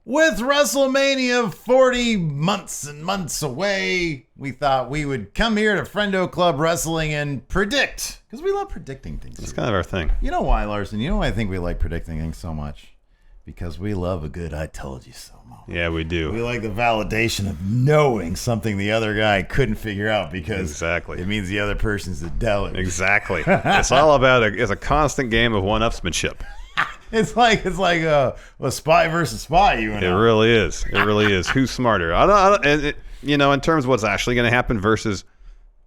With WrestleMania 40 months and months away, we thought we would come here to Friendo Club Wrestling and predict, because we love predicting things. It's kind of our thing. You know why, Larson? You know why I think we like predicting things so much? Because we love a good I told you so moment. Yeah, we do. We like the validation of knowing something the other guy couldn't figure out because it means the other person's a delicate. Exactly. It's all about it's a constant game of one-upsmanship. It's like a spy versus spy. It really is. It really is. Who's smarter? In terms of what's actually going to happen versus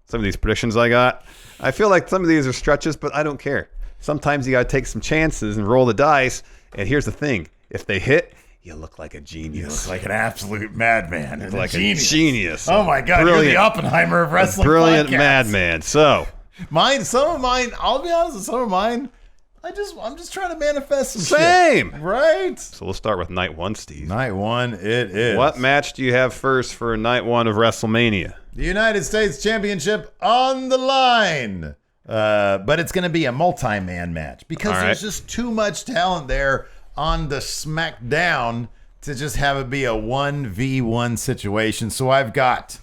some of these predictions I got, I feel like some of these are stretches, but I don't care. Sometimes you got to take some chances and roll the dice. And here's the thing: if they hit, you look like a genius. You look like an absolute madman. You're like a genius. Oh my God! Brilliant. You're the Oppenheimer of wrestling. Brilliant podcasts. Madman. So some of mine. I'll be honest with some of mine. I'm just trying to manifest some Same. shit. Right? So we'll start with night one, Steve. Night one, it is. What match do you have first for night one of WrestleMania? The United States Championship on the line. But it's going to be a multi-man match because there's just too much talent there on the SmackDown to just have it be a 1v1 situation. So I've got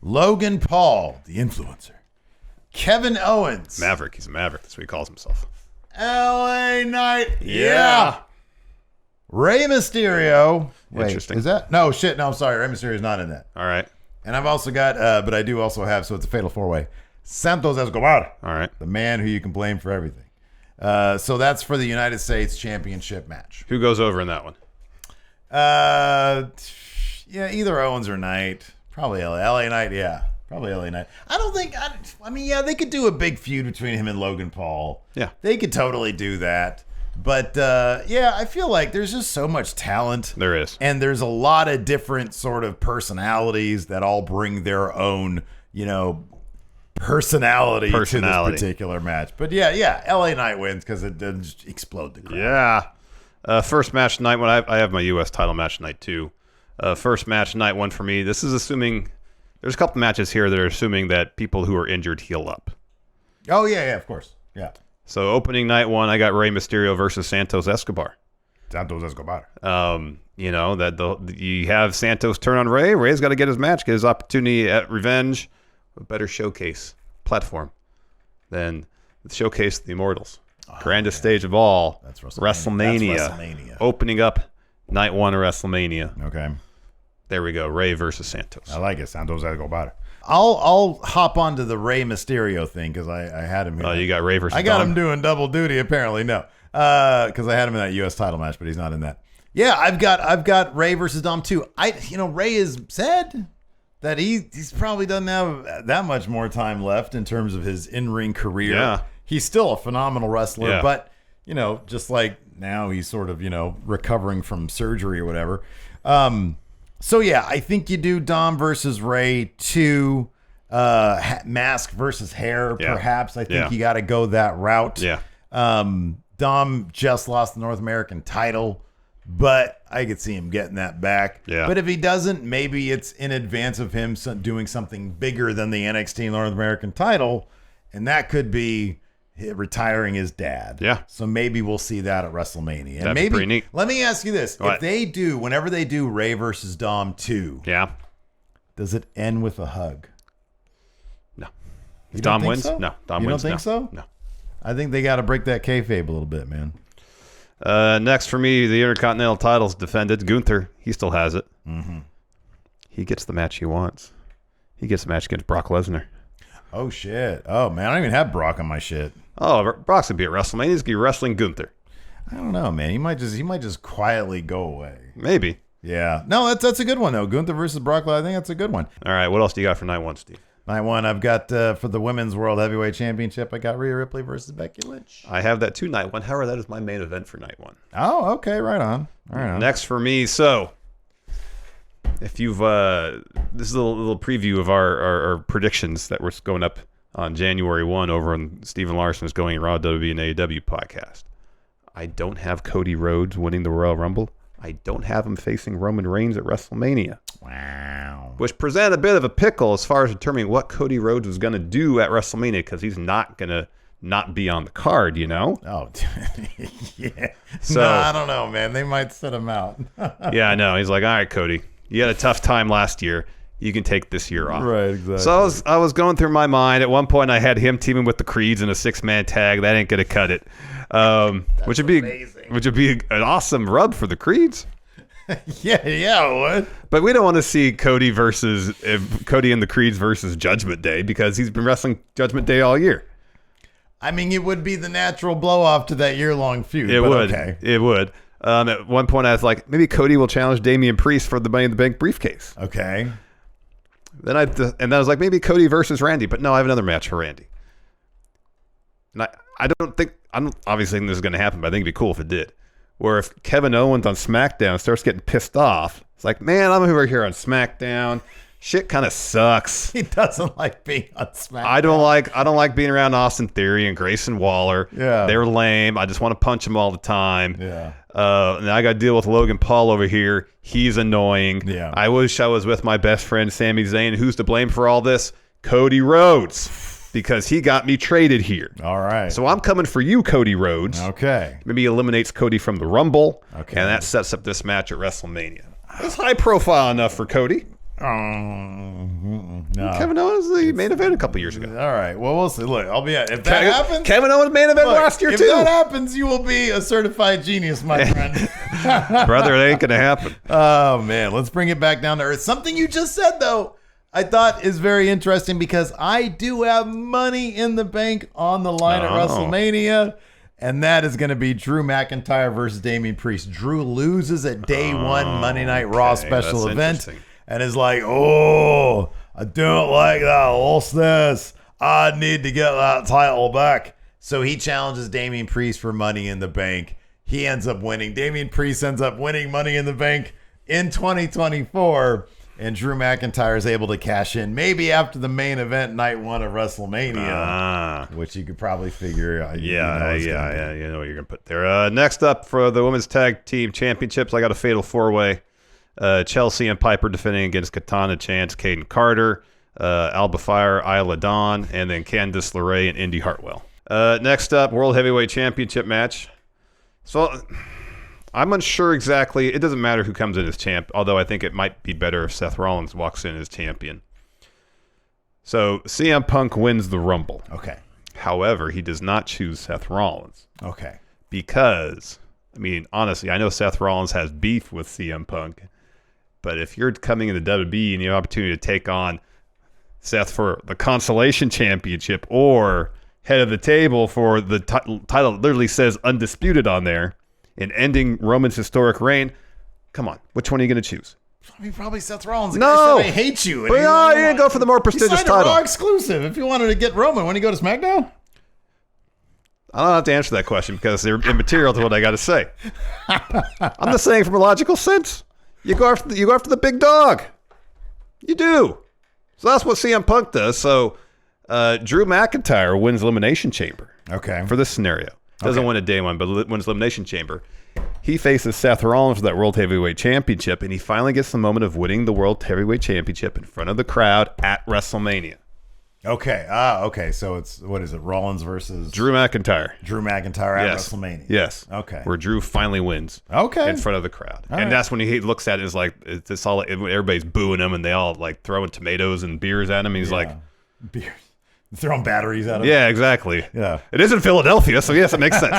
Logan Paul, the influencer. Kevin Owens. Maverick. He's a Maverick. That's what he calls himself. LA Knight. Yeah. Rey Mysterio. Interesting. Is that? No, shit. No, I'm sorry. Rey Mysterio's not in that. All right. And I've also got, but I do also have, so it's a fatal four-way, Santos Escobar. All right. The man who you can blame for everything. So that's for the United States Championship match. Who goes over in that one? Yeah, either Owens or Knight. Probably LA Knight, yeah. Probably LA Knight. Yeah, they could do a big feud between him and Logan Paul. Yeah. They could totally do that. But, I feel like there's just so much talent. There is. And there's a lot of different sort of personalities that all bring their own, personality to this particular match. But, yeah, LA Knight wins because it doesn't just explode the crowd. Yeah. First match, night one. I have my U.S. title match, night two. First match, night one for me. This is assuming... There's a couple matches here that are assuming that people who are injured heal up. Oh, yeah, of course. Yeah. So opening night one, I got Rey Mysterio versus Santos Escobar. Santos Escobar. You have Santos turn on Rey. Rey's got to get his match, get his opportunity at Revenge. A better showcase platform than Showcase the Immortals. Grandest stage of all. That's WrestleMania. That's WrestleMania. Opening up night one of WrestleMania. Okay. There we go. Rey versus Santos. I like it. Santos Escobar. I'll hop onto the Rey Mysterio thing because I had him here. Oh, you got Rey versus I got Dom. him doing double duty, apparently. No. Because I had him in that U.S. title match, but he's not in that. Yeah, I've got Rey versus Dom too. Rey has said that he's probably doesn't have that much more time left in terms of his in-ring career. Yeah. He's still a phenomenal wrestler, yeah. But, just like now he's sort of, recovering from surgery or whatever. So, yeah, I think you do Dom versus Rey 2, mask versus hair, perhaps. I think you got to go that route. Yeah. Dom just lost the North American title, but I could see him getting that back. Yeah. But if he doesn't, maybe it's in advance of him doing something bigger than the NXT North American title, and that could be retiring his dad. Yeah. So maybe we'll see that at WrestleMania. And That'd maybe, be pretty neat. Let me ask you this. What? Whenever they do Rey versus Dom 2, does it end with a hug? No. If Dom wins? So? No. Dom you wins. You don't think so? No. I think they got to break that kayfabe a little bit, man. Next for me, the Intercontinental title's defended. Gunther, he still has it. Mm-hmm. He gets the match he wants. He gets the match against Brock Lesnar. Oh, shit. Oh, man, I don't even have Brock on my shit. Oh, Brock's going to be at WrestleMania. He's going to be wrestling Gunther. I don't know, man. He might just quietly go away. Maybe. Yeah. No, that's a good one, though. Gunther versus Brock, I think that's a good one. All right, what else do you got for night one, Steve? Night one, I've got, for the Women's World Heavyweight Championship, I got Rhea Ripley versus Becky Lynch. I have that too, night one. However, that is my main event for night one. Oh, okay. Right on. All right. Next for me, so if you've, this is a little preview of our predictions that were going up on January 1 over on Stephen Larson's Going Raw WWE and AEW podcast. I don't have Cody Rhodes winning the Royal Rumble. I don't have him facing Roman Reigns at WrestleMania. Wow. Which presented a bit of a pickle as far as determining what Cody Rhodes was going to do at WrestleMania, because he's not going to not be on the card, Oh, yeah. So no, I don't know, man. They might set him out. yeah, I know. He's like, all right, Cody, you had a tough time last year. You can take this year off. Right, exactly. So I was going through my mind. At one point, I had him teaming with the Creeds in a 6-man tag. That ain't gonna cut it. Which would be amazing. Which would be an awesome rub for the Creeds. yeah, it would. But we don't want to see Cody and the Creeds versus Judgment Day because he's been wrestling Judgment Day all year. I mean, it would be the natural blow off to that year-long feud. It would. Okay. It would. At one point, I was like, maybe Cody will challenge Damian Priest for the Money in the Bank briefcase. Okay. Then I was like, maybe Cody versus Randy, but no, I have another match for Randy. And I don't obviously think this is going to happen, but I think it'd be cool if it did. Where if Kevin Owens on SmackDown starts getting pissed off, it's like, man, I'm over here on SmackDown. Shit kind of sucks. He doesn't like being on SmackDown. I don't like being around Austin Theory and Grayson Waller. Yeah. They're lame. I just want to punch them all the time. Yeah. And I got to deal with Logan Paul over here. He's annoying. Yeah. I wish I was with my best friend Sami Zayn. Who's to blame for all this? Cody Rhodes, because he got me traded here. All right. So I'm coming for you, Cody Rhodes. Okay. Maybe he eliminates Cody from the Rumble. Okay. And that sets up this match at WrestleMania. That's high profile enough for Cody. No. Kevin Owens, the main event a couple years ago. All right. Well, we'll see. Look, I'll be if that happens. Kevin Owens main event last year if too. If that happens, you will be a certified genius, my friend. Brother, it ain't gonna happen. Oh man, let's bring it back down to earth. Something you just said though, I thought is very interesting because I do have Money in the Bank on the line at WrestleMania. And that is going to be Drew McIntyre versus Damian Priest. Drew loses at day one Monday Night Raw special event and is like, oh, I don't like that lostness. I need to get that title back. So he challenges Damian Priest for Money in the Bank. He ends up winning. Damian Priest ends up winning Money in the Bank in 2024. And Drew McIntyre is able to cash in maybe after the main event, night one of WrestleMania, which you could probably figure out. You know what you're going to put there. Next up for the Women's Tag Team Championships, I got a fatal four-way. Chelsea and Piper defending against Katana Chance, Caden Carter, Alba Fire, Isla Dawn, and then Candice LeRae and Indy Hartwell. Next up, World Heavyweight Championship match. So I'm unsure exactly. It doesn't matter who comes in as champ, although I think it might be better if Seth Rollins walks in as champion. So CM Punk wins the Rumble. Okay. However, he does not choose Seth Rollins. Okay. Because, I mean, honestly, I know Seth Rollins has beef with CM Punk, but if you're coming into WWE and you have an opportunity to take on Seth for the Consolation Championship or head of the table for the title that literally says undisputed on there, and ending Roman's historic reign, come on, which one are you going to choose? I mean, probably Seth Rollins. No, I hate you. But no, you didn't go for the more prestigious title. Raw exclusive. If you wanted to get Roman, when you go to SmackDown, I don't have to answer that question because they're immaterial to what I got to say. I'm just saying, from a logical sense, you go after the big dog. You do. So that's what CM Punk does. So Drew McIntyre wins Elimination Chamber. Okay. For this scenario. Doesn't win a day one, but wins Elimination Chamber. He faces Seth Rollins for that World Heavyweight Championship, and he finally gets the moment of winning the World Heavyweight Championship in front of the crowd at WrestleMania. Okay. Okay. So it's, what is it? Rollins versus Drew McIntyre. Drew McIntyre at WrestleMania. Yes. Okay. Where Drew finally wins. Okay. In front of the crowd. All and right. that's when he looks at it, it's like, it's all, everybody's booing him and they all like throwing tomatoes and beers at him. He's like, beers. Throwing batteries at him. yeah, exactly. Yeah. It is in Philadelphia, so yes, it makes sense.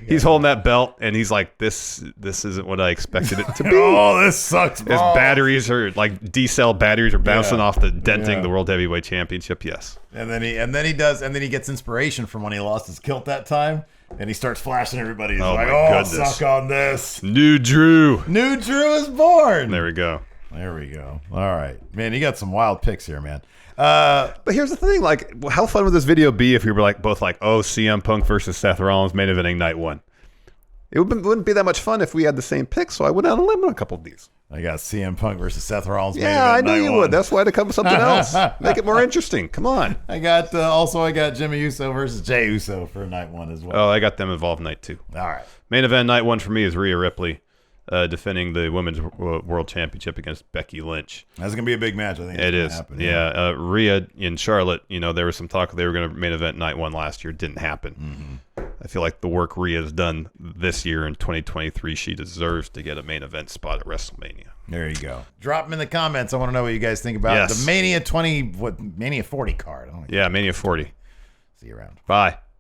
He's holding that belt, and he's like, "This isn't what I expected it to be." Oh, this sucks. His batteries are like D-cell batteries are bouncing off the denting the World Heavyweight Championship. Yes. And then he gets inspiration from when he lost his kilt that time, and he starts flashing everybody. He's like, my goodness. Suck on this. New Drew. New Drew is born. There we go. There we go. All right, man. You got some wild picks here, man. But here's the thing: like, how fun would this video be if we were like both like, "Oh, CM Punk versus Seth Rollins main eventing night one"? It wouldn't be that much fun if we had the same picks. So I went out on a limb on a couple of these. I got CM Punk versus Seth Rollins. Yeah, I knew you would. That's why I had to come with something else. Make it more interesting. Come on. I got Jimmy Uso versus Jey Uso for night one as well. Oh, I got them involved night two. All right. Main event night one for me is Rhea Ripley defending the Women's World Championship against Becky Lynch. That's going to be a big match, I think. It is. Happen, yeah. Rhea in Charlotte, there was some talk they were going to main event night one last year. Didn't happen. I feel like the work Rhea's done this year in 2023, she deserves to get a main event spot at WrestleMania. There you go. Drop them in the comments. I want to know what you guys think about the Mania 40 card. Mania 40. See you around. Bye.